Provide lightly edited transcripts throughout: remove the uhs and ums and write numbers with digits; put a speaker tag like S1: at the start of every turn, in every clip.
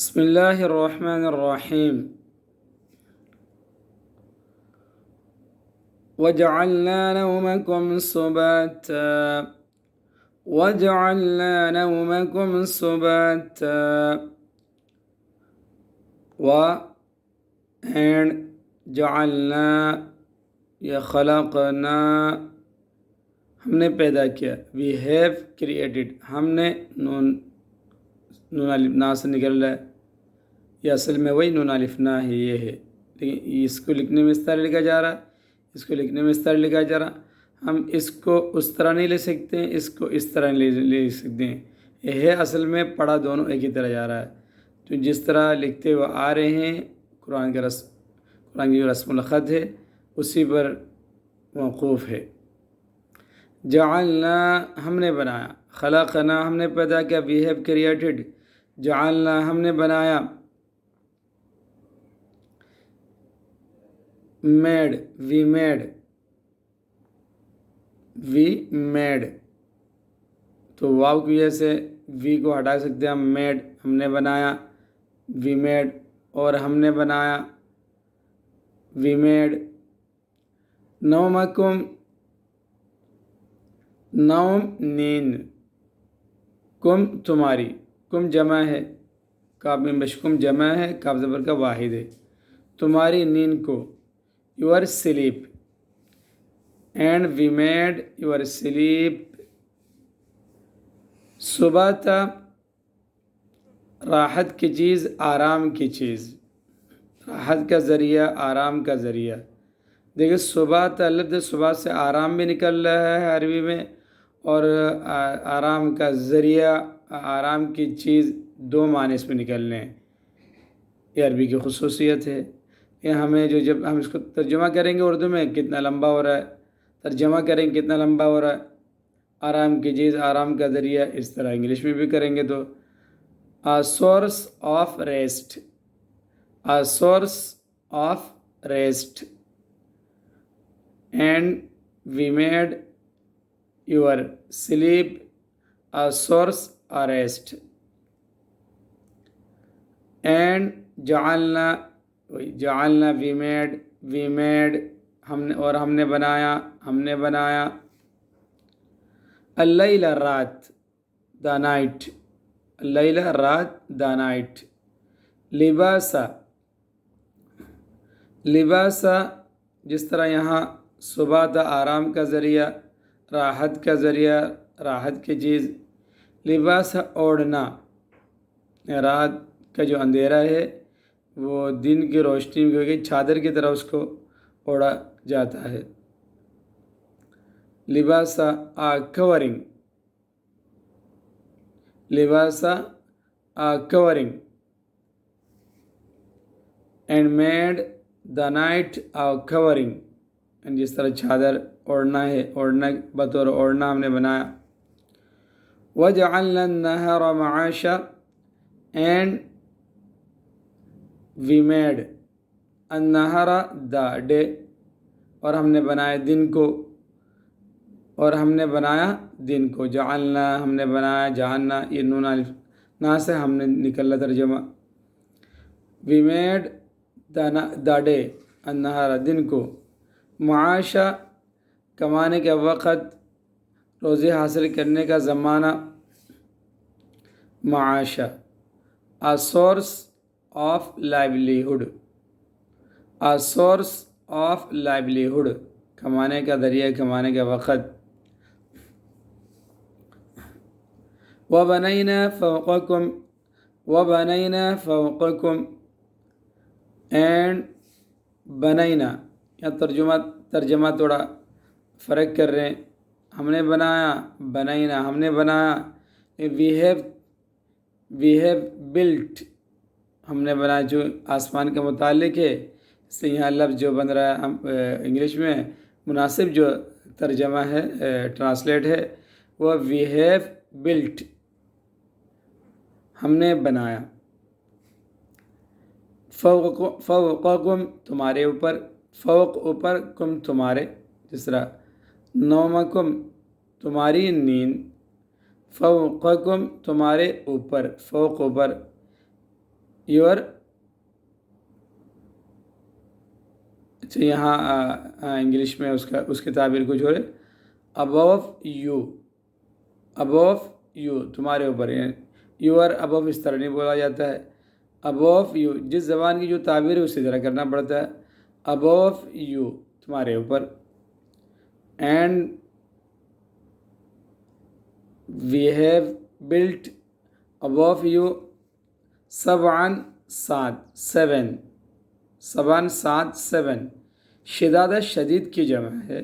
S1: بسم الله الرحمن الرحيم. وجعلنا نومكم سباتا وجعلنا نومكم سباتا و and جعلنا یا خلقنا ہم نے پیدا کیا. We have created. ہم نے نون الف نا سے نکل رہا ہے. یہ اصل میں وہی نون الف نا ہے، یہ ہے، لیکن اس کو لکھنے میں اس طرح لکھا جا رہا، اس کو لکھنے میں اس طرح لکھا جا رہا. ہم اس کو اس طرح نہیں لے سکتے ہیں، اس کو اس طرح لے سکتے ہیں. یہ ہے اصل میں پڑھا دونوں ایک ہی طرح جا رہا ہے. تو جس طرح لکھتے ہوئے آ رہے ہیں قرآن کی جو رسم الخط ہے اسی پر موقوف ہے. جعلنا ہم نے بنایا، خلقنا ہم نے پیدا کیا، we have created. جعلنا ہم نے بنایا، made we made. تو واو کی وجہ سے وی کو ہٹا سکتے ہیں ہم. میڈ ہم نے بنایا، وی میڈ. اور ہم نے بنایا، وی میڈ. نومکم نوم نیند، کم تمہاری، کم جمع ہے، کاف میں بشکم جمع ہے، کاف زبر کا واحد ہے. تمہاری نیند کو، your sleep. And we made your sleep صبح تھا، راحت کی چیز، آرام کی چیز، راحت کا ذریعہ، آرام کا ذریعہ. دیکھیں صبح تھا لفظ صبح سے آرام بھی نکل رہا ہے عربی میں، اور آرام کا ذریعہ، آرام کی چیز، دو معنی اس میں نکلنے ہیں. یہ عربی کی خصوصیت ہے. یہ ہمیں جب ہم اس کو ترجمہ کریں گے اردو میں کتنا لمبا ہو رہا ہے، ترجمہ کریں گے کتنا لمبا ہو رہا ہے. آرام کی چیز، آرام کا ذریعہ، اس طرح انگلش میں بھی کریں گے تو a source of rest, a source of rest. And we made your sleep a source of rest. And جعلنا we made ہم نے، اور ہم نے بنایا اللیل رات، the night. اللیل رات، the night. لباسا جس طرح یہاں صبح تھا آرام کا ذریعہ، راحت کا ذریعہ، راحت کی چیز. لباسا اوڑھنا، رات کا جو اندھیرا ہے وہ دن کی روشنی کی چادر کی طرح اس کو اوڑھا جاتا ہے. لباسا کورنگ، لباسا covering. And made the night covering. جس طرح چادر اوڑھنا ہے، اوڑھنا بطور اوڑھنا ہم نے بنایا. وجعلنا النہار معاشا. اینڈ وی میڈ النہار دا ڈے، اور ہم نے بنایا دن کو، دن کو. جعلنا ہم نے بنایا، جعلنا یہ نون الف نا سے ہم نے نکلا ترجمہ. وی میڈ دا ڈے، النہار دن کو. معاشا کمانے کا وقت، روزی حاصل کرنے کا زمانہ. معاشا a source of livelihood, a source of livelihood کمانے کا ذریعہ، کمانے کا وقت. وبنینا فوقکم اینڈ بنینا. یا ترجمہ تھوڑا فرق کر رہے ہیں. ہم نے بنایا، بنینا ہم نے بنایا. we have built ہم نے بنایا، جو آسمان کے متعلق ہے. اس سے یہاں لفظ جو بن رہا ہے انگلش میں مناسب جو ترجمہ ہے، ٹرانسلیٹ ہے، وہ we have built ہم نے بنایا. فوقکم تمہارے اوپر، فوق اوپر، کم تمہارے. جس طرح نومکم تمہاری نیند، فوقکم تمہارے اوپر، فوق اوپر. یور، اچھا یہاں انگلش میں اس کی تعبیر کچھ اور ہے. ابو یو، ابو یو تمہارے اوپر ہے. یو آر ابو اس طرح نہیں بولا جاتا ہے. ابو یو جس زبان کی جو تعبیر ہے اسی طرح کرنا پڑتا ہے. ابو یو تمہارے اوپر. And we have built above you سبعن سات، سیون، سبعن سات، سیون. شدادہ شدید کی جمع ہے.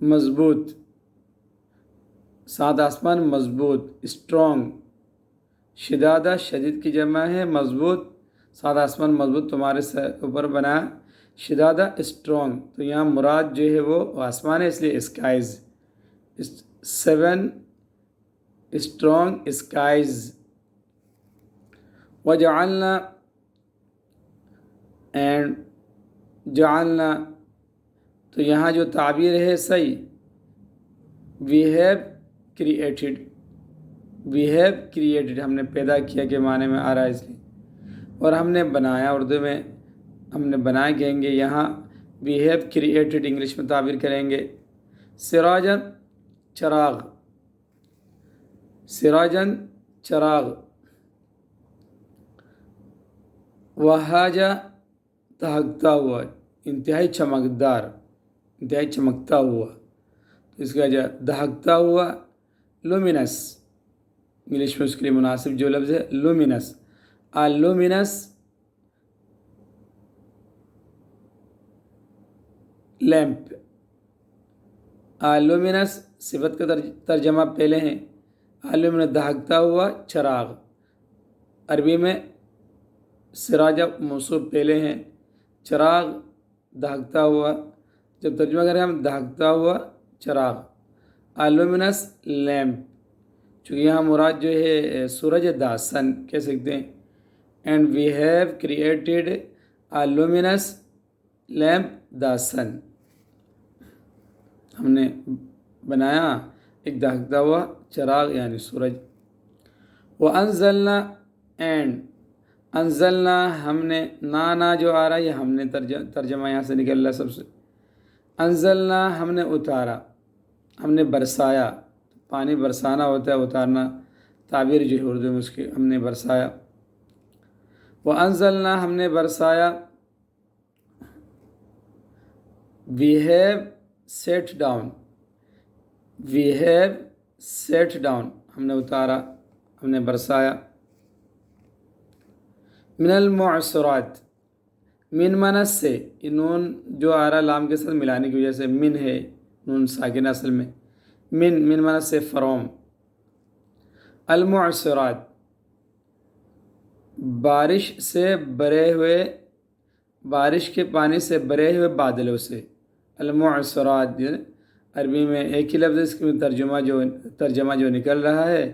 S1: مضبوط، سات آسمان مضبوط، اسٹرانگ. شدادہ شدید کی جمع ہے، مضبوط، سات آسمان مضبوط تمہارے اوپر بنا. شدادہ اسٹرانگ، تو یہاں مراد جو ہے وہ آسمان ہے، اس لیے اسکائز. 7 strong skies. وجعلنا، اینڈ جعلنا، تو یہاں جو تعبیر ہے صحیح. We have created, we have created ہم نے پیدا کیا کے معنی میں آ رہا ہے اس لیے. اور ہم نے بنایا، اردو میں ہم نے بنایا کہیں گے. یہاں وی ہیو کریٹڈ انگلش میں تعبیر کریں گے. سراجن چراغ، سراجن چراغ. وہاجا دہکتا ہوا، انتہائی چمکدار، انتہائی چمکتا ہوا. تو اس کا جو دہکتا ہوا، لومینس، انگلش میں اس کے لیے مناسب جو لفظ ہے لومینس. Luminance lamp. لومینس صفت کا ترجمہ پہلے ہیں. لومینس دہکتا ہوا چراغ. عربی میں سراجہ موصوف پہلے ہیں، چراغ دہکتا ہوا. جب ترجمہ کریں ہم دہکتا ہوا چراغ، لومینس لیمپ. چونکہ یہاں مراد جو ہے سورج دا، سن کہہ سکتے ہیں. And we have created luminous lamp the sun, ہم نے بنایا ایک دہکتا ہوا چراغ یعنی سورج. وَأَنزَلْنَا، اینڈ انزلنا ہم نے، نا جو آ رہا ہے یہ ہم نے ترجمہ یہاں سے نکل رہا سب سے. انزلنا ہم نے اتارا، ہم نے برسایا. پانی برسانا ہوتا ہے، اتارنا تعبیر جو ہے اردو میں اس کی. ہم نے برسایا. وَأَنزَلْنَا ہم نے برسایا. We have sent down, we have sent down ہم نے اتارا، ہم نے برسایا. من المعصرات، من منس سے، نون جو آ رہا لام کے ساتھ ملانے کی وجہ سے من ہے، نون ساکن اصل میں. من منس سے فروم. المعصرات بارش سے بھرے ہوئے، بارش کے پانی سے بھرے ہوئے بادلوں سے. المعصرات عربی میں ایک ہی لفظ اس کی ترجمہ جو نکل رہا ہے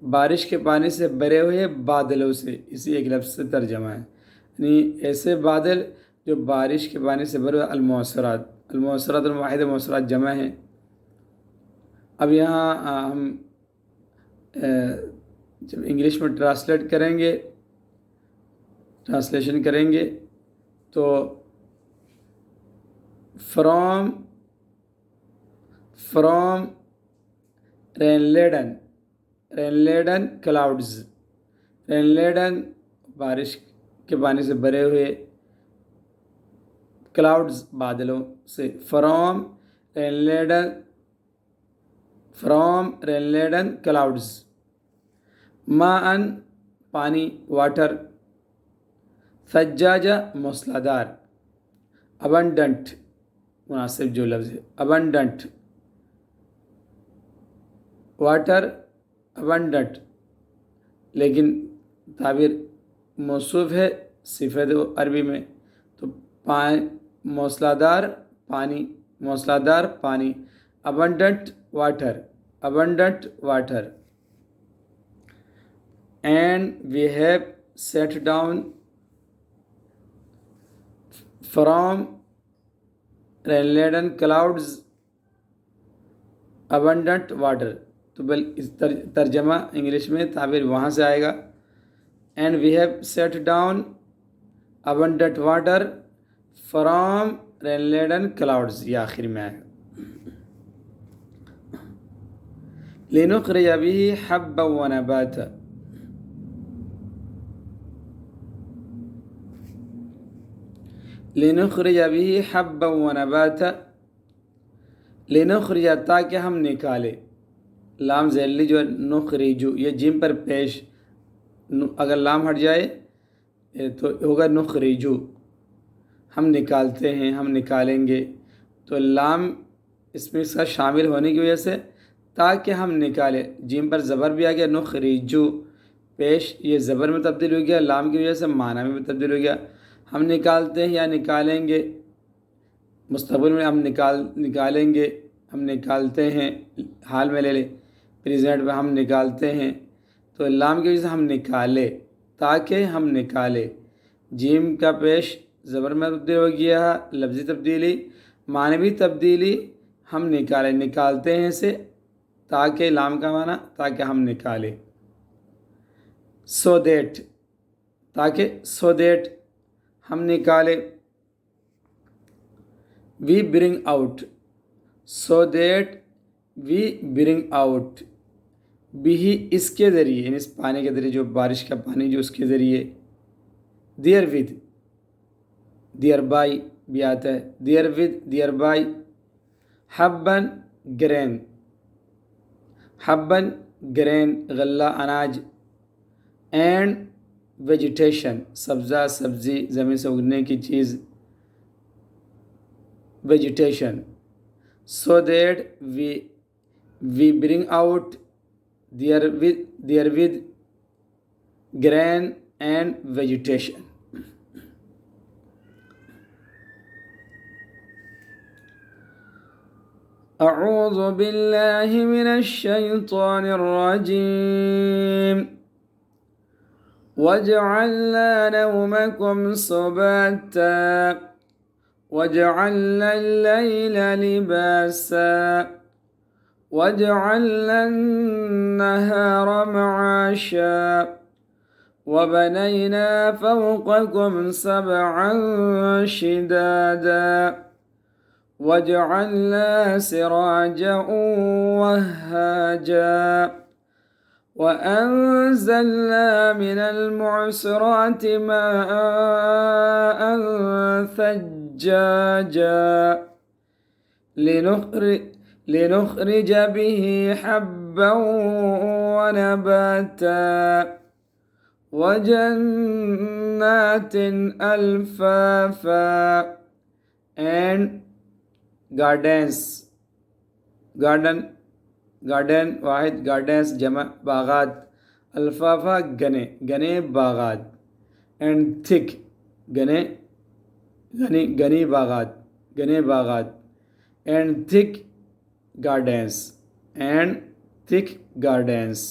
S1: بارش کے پانی سے بھرے ہوئے بادلوں سے، اسی ایک لفظ سے ترجمہ ہے. یعنی ایسے بادل جو بارش کے پانی سے بھرے ہوئے. المعصرات، المعصرات الواحد، معصرات جمع ہیں. اب یہاں ہم جب انگلش میں ٹرانسلیٹ کریں گے، ٹرانسلیشن کریں گے تو from rain laden, rain laden clouds, rain laden بارش کے پانی سے بھرے ہوئے، کلاؤڈز بادلوں سے. From rain laden clouds. ماءً پانی، واٹر. ثجاجہ موسلادھار. ابنڈنٹ مناسب جو لفظ ہے ابنڈنٹ. واٹر ابنڈنٹ، لیکن تعبیر موصوف ہے صفت عربی میں تو موسلادھار پانی، موسلادھار پانی. Abundant water, abundant water. And we have sent down from rain laden clouds abundant water. تو اس ترجمہ انگلش میں تعبیر وہاں سے آئے گا. And we have sent down abundant water from rain-laden clouds. یہ آخر میں آئے گا. لنخرج به حبا ونباتا. لنخرج به حبا ونباتا. لنخرج تاکہ ہم نکالے. لام ذیلی جو نخرجو یہ جیم پر پیش اگر لام ہٹ جائے تو ہوگا نخرجو ہم نکالتے ہیں ہم نکالیں گے. تو لام اس میں اس کا شامل ہونے کی وجہ سے تاکہ ہم نکالے جیم پر زبر بھی آ گیا نخرجو پیش یہ زبر میں تبدیل ہو گیا لام کی وجہ سے معنی میں بھی تبدیل ہو گیا. ہم نکالتے ہیں یا نکالیں گے مستقبل میں ہم نکالیں گے ہم نکالتے ہیں حال میں لے لے پریزنٹ میں ہم نکالتے ہیں تو لام کی وجہ سے ہم نکالے تاکہ ہم نکالے جیم کا پیش زبر میں تبدیل ہو گیا لفظی تبدیلی معنوی تبدیلی ہم نکالے نکالتے ہیں سے تاکہ لام کا معنی تاکہ ہم نکالے سو دیٹ تاکہ سو دیٹ ہم نکالے we bring out so that we bring out بھی اس کے ذریعے یعنی اس پانی کے ذریعے جو بارش کا پانی جو اس کے ذریعے دیئر ود دیئر بائی بھی آتا ہے دیئر ود دیئر بائی حبن گرین حبن گرین غلہ اناج اینڈ ویجیٹیشن سبزہ سبزی زمین سے اگنے کی چیز vegetation so that we bring out there with green and vegetation. اعوذ باللہ من الشیطان الرجیم وجعلنا نومکم سباتا وجعلنا اللیل لباسا وجعلنا النهار معاشا وبنينا فوقكم سبعا شدادا وجعلنا سراجا وهاجا وأنزلنا من المعصرات ماء ثجاجا لنخرج به حبا ونباتا وجنات الفافا and gardens garden واحد gardens جمع باغات الفافا گنے باغات and thick گنی باغات and thick gardens